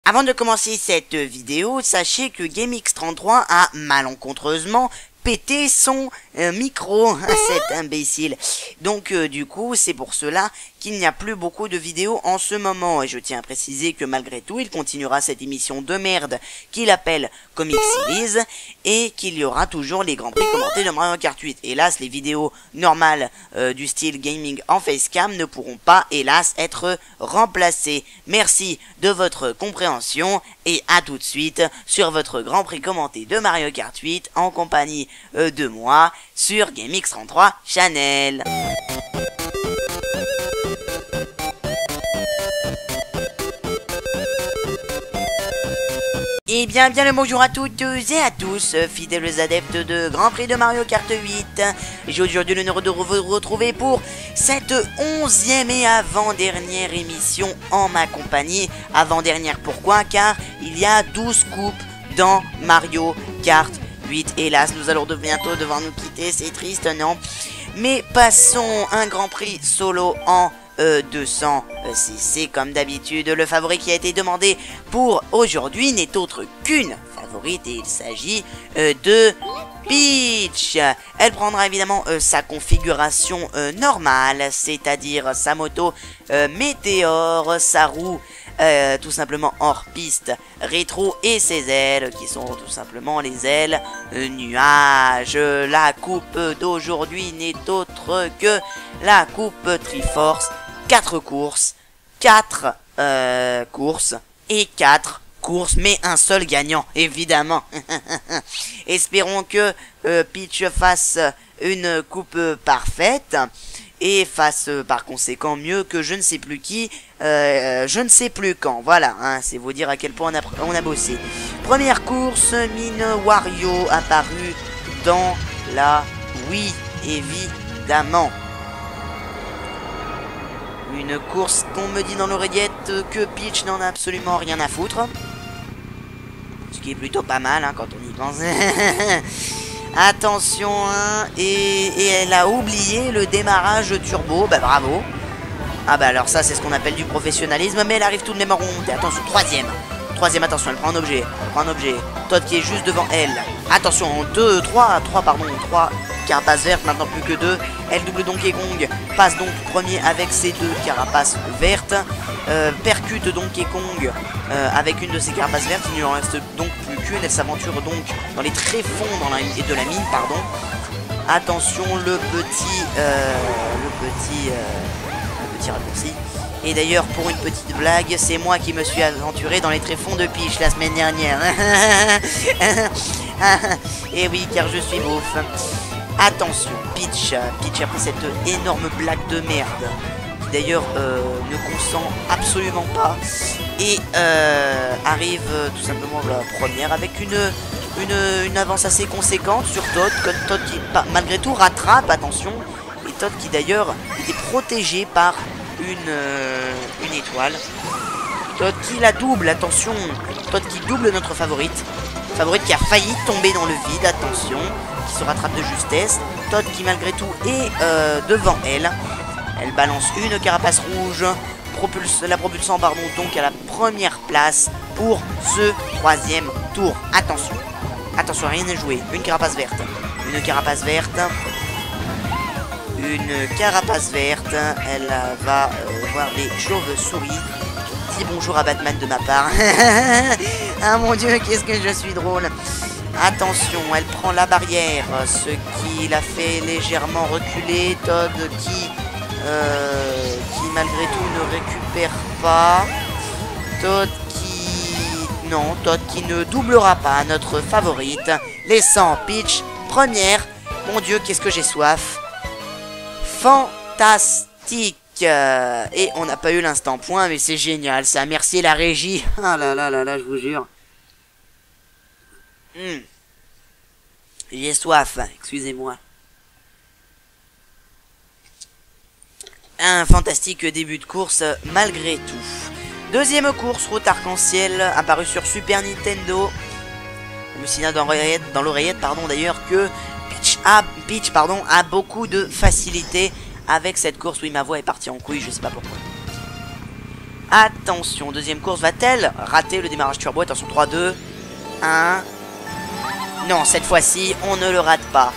Avant de commencer cette vidéo, sachez que GameX33 a malencontreusement pété son micro, cet imbécile. Donc du coup, c'est pour cela qu'il n'y a plus beaucoup de vidéos en ce moment. Et je tiens à préciser que malgré tout, il continuera cette émission de merde qu'il appelle Comic Series et qu'il y aura toujours les grands prix commentés de Mario Kart 8. Hélas, les vidéos normales du style gaming en facecam ne pourront pas, hélas, être remplacées. Merci de votre compréhension et à tout de suite sur votre grand prix commenté de Mario Kart 8 en compagnie de moi sur GameX33 Channel. Et bien le bonjour à toutes et à tous, fidèles adeptes de Grand Prix de Mario Kart 8. J'ai aujourd'hui l'honneur de vous retrouver pour cette 11e et avant-dernière émission en ma compagnie. Avant-dernière pourquoi? Car il y a 12 coupes dans Mario Kart 8. Hélas, nous allons bientôt devoir nous quitter, c'est triste, non? Mais passons un Grand Prix solo en 200cc comme d'habitude. Le favori qui a été demandé pour aujourd'hui n'est autre qu'une favorite et il s'agit de Peach. Elle prendra évidemment sa configuration normale, c'est-à-dire sa moto Météore, sa roue tout simplement hors piste rétro et ses ailes qui sont tout simplement les ailes nuages. La coupe d'aujourd'hui n'est autre que la coupe Triforce. 4 courses, 4 courses et 4 courses, mais un seul gagnant, évidemment. Espérons que Peach fasse une coupe parfaite et fasse par conséquent mieux que je ne sais plus qui, je ne sais plus quand. Voilà, hein, c'est vous dire à quel point on a bossé. Première course, Mine Wario apparu dans la Wii, évidemment. Une course qu'on me dit dans l'oreillette que Peach n'en a absolument rien à foutre. Ce qui est plutôt pas mal hein, quand on y pense. Attention, hein, et elle a oublié le démarrage turbo. Bah bravo. Ah bah alors ça c'est ce qu'on appelle du professionnalisme. Mais elle arrive tout de même à remonter. Attention, troisième, attention, elle prend un objet. Todd qui est juste devant elle. Attention, 3 carapaces vertes, maintenant plus que 2. Elle double Donkey Kong, passe donc premier avec ses 2 carapaces vertes. Percute Donkey Kong avec une de ses carapaces vertes. Il ne lui en reste donc plus qu'une. Elle s'aventure donc dans les tréfonds de la mine, pardon. Attention, le petit raccourci. Et d'ailleurs, pour une petite blague, c'est moi qui me suis aventuré dans les tréfonds de Peach la semaine dernière. Et oui, car je suis beauf. Attention, Peach après cette énorme blague de merde, qui d'ailleurs ne consent absolument pas, et arrive tout simplement la première avec une avance assez conséquente sur Todd, qui malgré tout rattrape, attention, et Todd qui d'ailleurs était protégé par une étoile. Todd qui la double, attention, Todd qui double notre favorite qui a failli tomber dans le vide, attention, qui se rattrape de justesse. Todd qui malgré tout est devant elle. Elle balance une carapace rouge, la propulsant donc à la première place pour ce 3e tour. Attention, rien n'est joué. Une carapace verte, elle va voir les chauves-souris. Dis bonjour à Batman de ma part. Ah mon dieu, qu'est-ce que je suis drôle. Attention, elle prend la barrière, ce qui la fait légèrement reculer. Todd qui malgré tout ne récupère pas. Todd qui ne doublera pas notre favorite, laissant Peach première. Mon dieu, qu'est-ce que j'ai soif. Fantastique. Et on n'a pas eu l'instant point, mais c'est génial ça, merci la régie. Ah là, je vous jure. J'ai soif, excusez-moi. Un fantastique début de course malgré tout. Deuxième course, route arc-en-ciel, apparue sur Super Nintendo. Je me signale dans l'oreillette, d'ailleurs, que Peach a beaucoup de facilité avec cette course. Oui, ma voix est partie en couille, je sais pas pourquoi. Attention, deuxième course, va-t-elle rater le démarrage turbo? Attention, 3, 2, 1. Non, cette fois-ci, on ne le rate pas.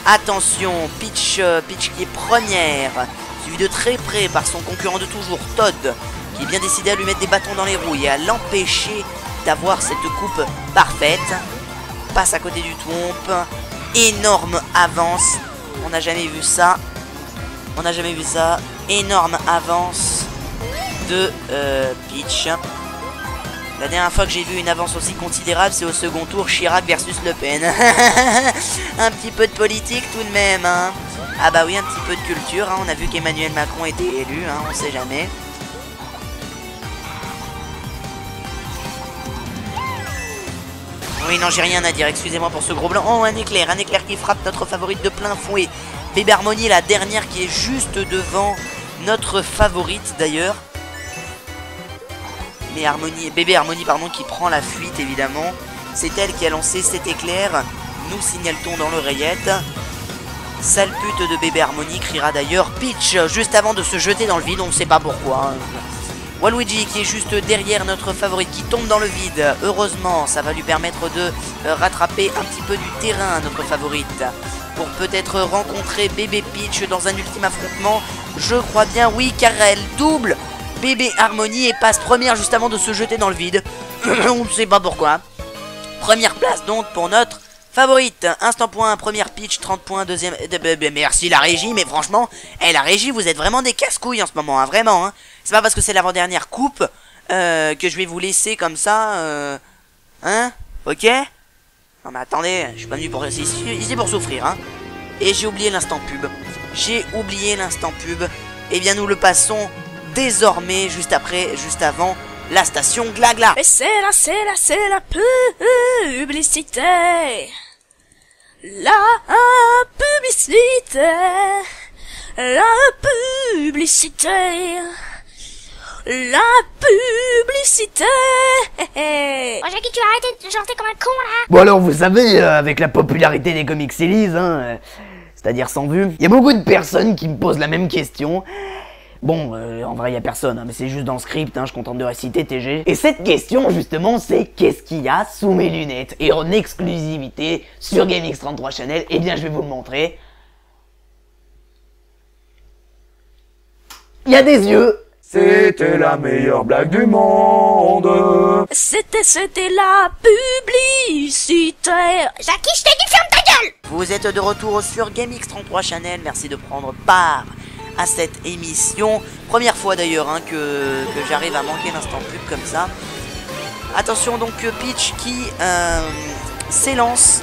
Attention, Peach qui est première, suivi de très près par son concurrent de toujours, Todd, qui est bien décidé à lui mettre des bâtons dans les roues et à l'empêcher d'avoir cette coupe parfaite. Passe à côté du Thwomp. Énorme avance. On n'a jamais vu ça. On n'a jamais vu ça. Énorme avance de Peach. La dernière fois que j'ai vu une avance aussi considérable, c'est au second tour, Chirac versus Le Pen. Un petit peu de politique tout de même, hein. Ah bah oui, un petit peu de culture, hein. On a vu qu'Emmanuel Macron était élu, hein, on sait jamais. Oui, non, j'ai rien à dire, excusez-moi pour ce gros blanc. Oh, un éclair qui frappe notre favorite de plein fouet. Bébé Harmony, la dernière qui est juste devant notre favorite d'ailleurs. Mais Bébé Harmony, pardon, qui prend la fuite évidemment. C'est elle qui a lancé cet éclair. Nous signale-t-on dans l'oreillette. Sale pute de Bébé Harmony, criera d'ailleurs Peach juste avant de se jeter dans le vide, on ne sait pas pourquoi. Hein. Waluigi qui est juste derrière notre favorite qui tombe dans le vide. Heureusement, ça va lui permettre de rattraper un petit peu du terrain, notre favorite. Pour peut-être rencontrer Bébé Peach dans un ultime affrontement. Je crois bien, oui, car elle double Bébé Harmony et passe première juste avant de se jeter dans le vide. On ne sait pas pourquoi. Première place donc pour notre favorite. Instant point, première Peach, 30 points, deuxième... Merci la régie, mais franchement, la régie, vous êtes vraiment des casse-couilles en ce moment, hein, vraiment. Hein. C'est pas parce que c'est l'avant-dernière coupe que je vais vous laisser comme ça, hein, ok? Non mais attendez, je suis pas venu pour ici pour souffrir, hein. Et j'ai oublié l'instant pub. Eh bien nous le passons désormais juste avant la station Glagla. Et c'est la publicité. La publicité. Oh Jackie, tu vas arrêter de chanter comme un con là. Bon alors vous savez, avec la popularité des comics series, hein, c'est-à-dire sans vue, il y a beaucoup de personnes qui me posent la même question. Bon, en vrai, il y a personne, hein, mais c'est juste dans le script, hein, je contente de réciter TG. Et cette question, justement, c'est qu'est-ce qu'il y a sous mes lunettes? Et en exclusivité sur GameX33 Channel, eh bien, je vais vous le montrer. Il y a des yeux. C'était la meilleure blague du monde. C'était la publicité. Jackie, je t'ai dit ferme ta gueule. Vous êtes de retour sur GameX33 Channel, merci de prendre part à cette émission. Première fois d'ailleurs hein, que j'arrive à manquer l'instant pub comme ça. Attention donc Peach qui s'élance.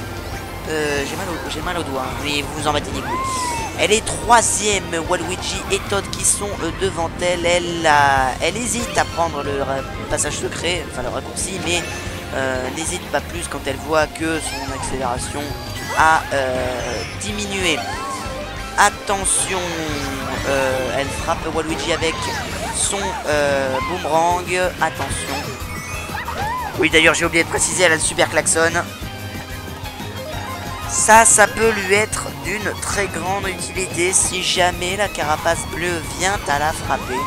J'ai mal au doigt, mais vous vous en battez les couilles. Elle est troisième, Waluigi et Todd qui sont devant elle. Elle hésite à prendre le passage secret, enfin le raccourci, mais n'hésite pas plus quand elle voit que son accélération a diminué. Attention, elle frappe Waluigi avec son boomerang. Attention. Oui d'ailleurs j'ai oublié de préciser, elle a le super klaxon. Ça peut lui être d'une très grande utilité si jamais la carapace bleue vient à la frapper.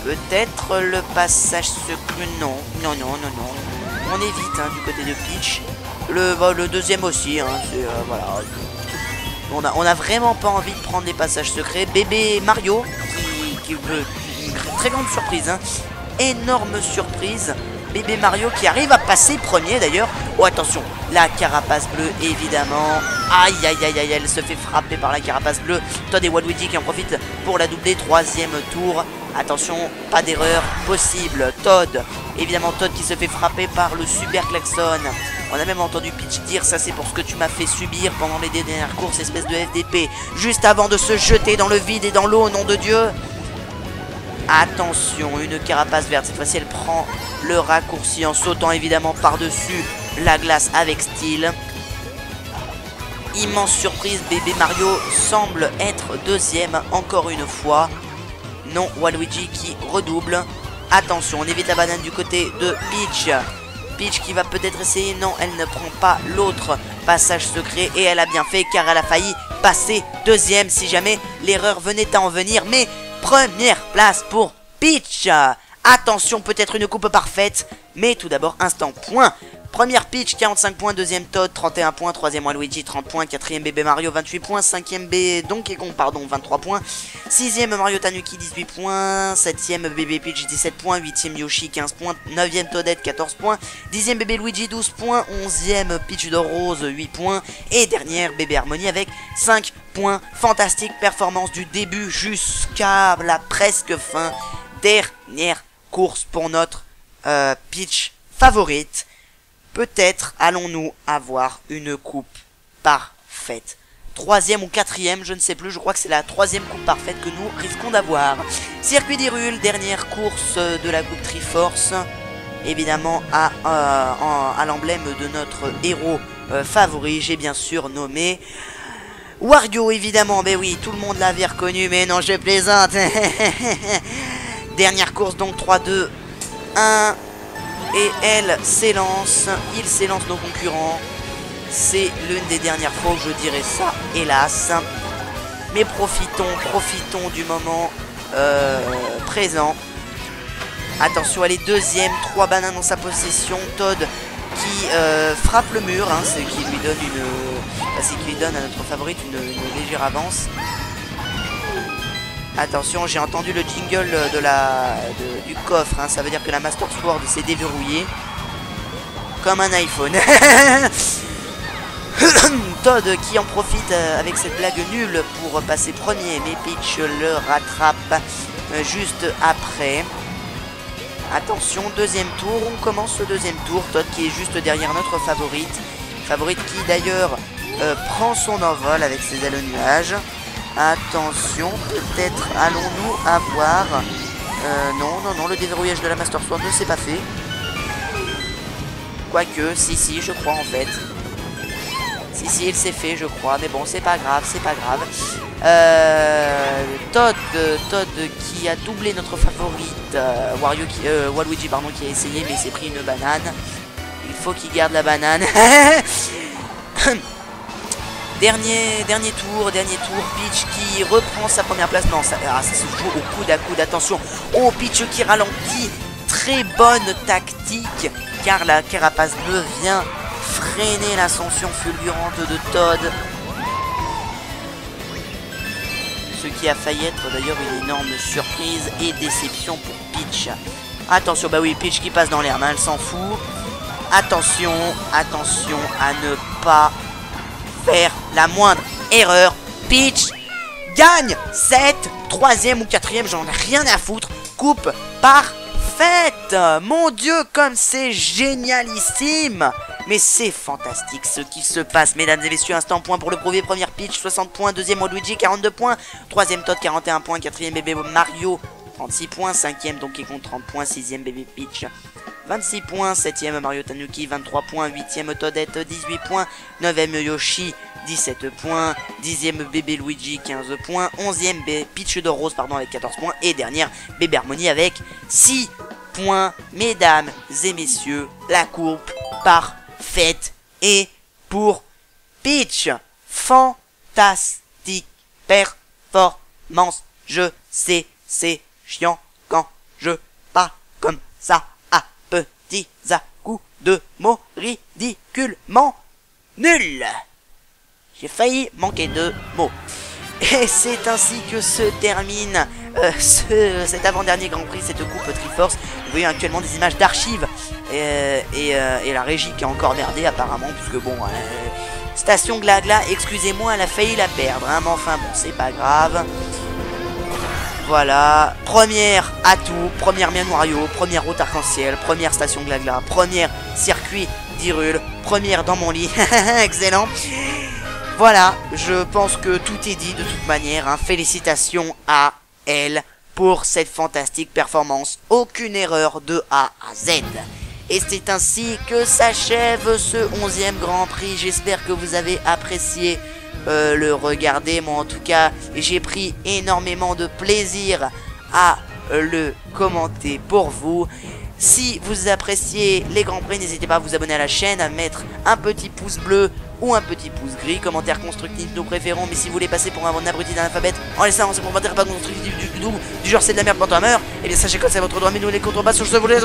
Peut-être le passage secret. Non. On évite hein, du côté de Peach. Le deuxième aussi. Hein, voilà. On a vraiment pas envie de prendre des passages secrets. Bébé Mario, qui une très grande surprise. Hein. Énorme surprise. Bébé Mario qui arrive à passer premier d'ailleurs. Oh attention, la carapace bleue évidemment. Aïe, elle se fait frapper par la carapace bleue. Todd et Waluigi qui en profitent pour la doubler. Troisième tour. Attention, pas d'erreur possible. Todd, évidemment Todd qui se fait frapper par le super klaxon. On a même entendu Peach dire ça c'est pour ce que tu m'as fait subir pendant les dernières courses, espèce de FDP. Juste avant de se jeter dans le vide et dans l'eau, nom de Dieu. Attention, une carapace verte. Cette fois-ci elle prend le raccourci en sautant évidemment par-dessus la glace avec style. Immense surprise, bébé Mario semble être deuxième encore une fois. Non, Waluigi qui redouble. Attention, on évite la banane du côté de Peach. Peach qui va peut-être essayer. Non, elle ne prend pas l'autre passage secret. Et elle a bien fait car elle a failli passer deuxième si jamais l'erreur venait à en venir. Mais première place pour Peach. Attention, peut-être une coupe parfaite, mais tout d'abord, instant point. Première Peach, 45 points, deuxième Todd, 31 points, troisième Waluigi, 30 points, quatrième bébé Mario, 28 points, cinquième Donkey Kong, pardon, 23 points, sixième Mario Tanuki, 18 points, septième bébé Peach, 17 points, huitième Yoshi, 15 points, neuvième Toadette, 14 points, dixième bébé Luigi, 12 points, onzième Peach de Rose, 8 points, et dernière bébé Harmony avec 5 points. Fantastique performance du début jusqu'à la presque fin. Dernière course pour notre Peach favorite. Peut-être allons-nous avoir une coupe parfaite. Troisième ou quatrième, je ne sais plus, je crois que c'est la troisième coupe parfaite que nous risquons d'avoir. Circuit d'Hyrule, dernière course de la coupe Triforce. Évidemment à l'emblème de notre héros favori, j'ai bien sûr nommé Wario, évidemment. Ben oui, tout le monde l'avait reconnu, mais non, je plaisante. Dernière course donc, 3, 2, 1... Et elle s'élance, il s'élance nos concurrents. C'est l'une des dernières fois où je dirais ça, hélas. Mais profitons du moment présent. Attention, elle est deuxième, 3 bananes dans sa possession. Todd qui frappe le mur, hein, ce qui lui donne c'est qui lui donne à notre favorite une légère avance. Attention, j'ai entendu le jingle du coffre, hein, ça veut dire que la Master Sword s'est déverrouillée. Comme un iPhone. Todd qui en profite avec cette blague nulle pour passer premier, mais Peach le rattrape juste après. Attention, deuxième tour, on commence le deuxième tour. Todd qui est juste derrière notre favorite. Favorite qui d'ailleurs prend son envol avec ses ailes nuages. Attention, peut-être allons-nous avoir... non, le déverrouillage de la Master Sword ne s'est pas fait. Quoique, si, je crois en fait. Si, il s'est fait, je crois. Mais bon, c'est pas grave. Todd qui a doublé notre favorite. Waluigi, pardon, qui a essayé, mais s'est pris une banane. Il faut qu'il garde la banane. Dernier tour, Peach qui reprend sa première place. Non, ça se joue au coude à coude, attention. Oh, Peach qui ralentit. Très bonne tactique, car la carapace bleue vient freiner l'ascension fulgurante de Todd. Ce qui a failli être d'ailleurs une énorme surprise et déception pour Peach. Attention, bah oui, Peach qui passe dans l'air, elle s'en fout. Attention à ne pas faire la moindre erreur. Peach gagne cette troisième ou quatrième, j'en ai rien à foutre. Coupe parfaite. Mon Dieu, comme c'est génialissime. Mais c'est fantastique ce qui se passe, mesdames et messieurs. Instant point pour le premier. Première Peach, 60 points. Deuxième Waluigi, 42 points. Troisième Todd, 41 points. Quatrième bébé Mario, 36 points. Cinquième Donkey Kong, 30 points. Sixième bébé Peach, 26 points, 7ème Mario Tanuki, 23 points, 8ème Toadette, 18 points, 9ème Yoshi, 17 points, 10ème bébé Luigi, 15 points, 11ème Peach de Rose, pardon, avec 14 points, et dernière bébé Harmony avec 6 points. Mesdames et messieurs, la coupe parfaite est pour Peach. Fantastique performance. Je sais, c'est chiant quand je parle comme ça. Petits à-coups de mots ridiculement nuls. J'ai failli manquer de mots. Et c'est ainsi que se termine cet avant-dernier Grand Prix, cette coupe Triforce. Vous voyez actuellement des images d'archives et la régie qui a encore merdé apparemment, puisque bon, Station Glagla, excusez-moi, elle a failli la perdre, hein, mais enfin bon, c'est pas grave. Voilà, première atout, première Mian Wario, première route arc-en-ciel, première station Glagla, première circuit d'Hyrule, première dans mon lit, excellent. Voilà, je pense que tout est dit de toute manière, hein. Félicitations à elle pour cette fantastique performance, aucune erreur de A à Z. Et c'est ainsi que s'achève ce 11e Grand Prix, j'espère que vous avez apprécié le regarder. Moi en tout cas j'ai pris énormément de plaisir à le commenter pour vous. Si vous appréciez les Grands Prix, n'hésitez pas à vous abonner à la chaîne, à mettre un petit pouce bleu ou un petit pouce gris. Commentaire constructif, nous préférons, mais si vous voulez passer pour un abruti d'analphabète, en laissant un commentaire pas constructif du genre c'est de la merde quand on meurt, et bien sachez que c'est votre droit, mais nous les contrebases sur ce volet.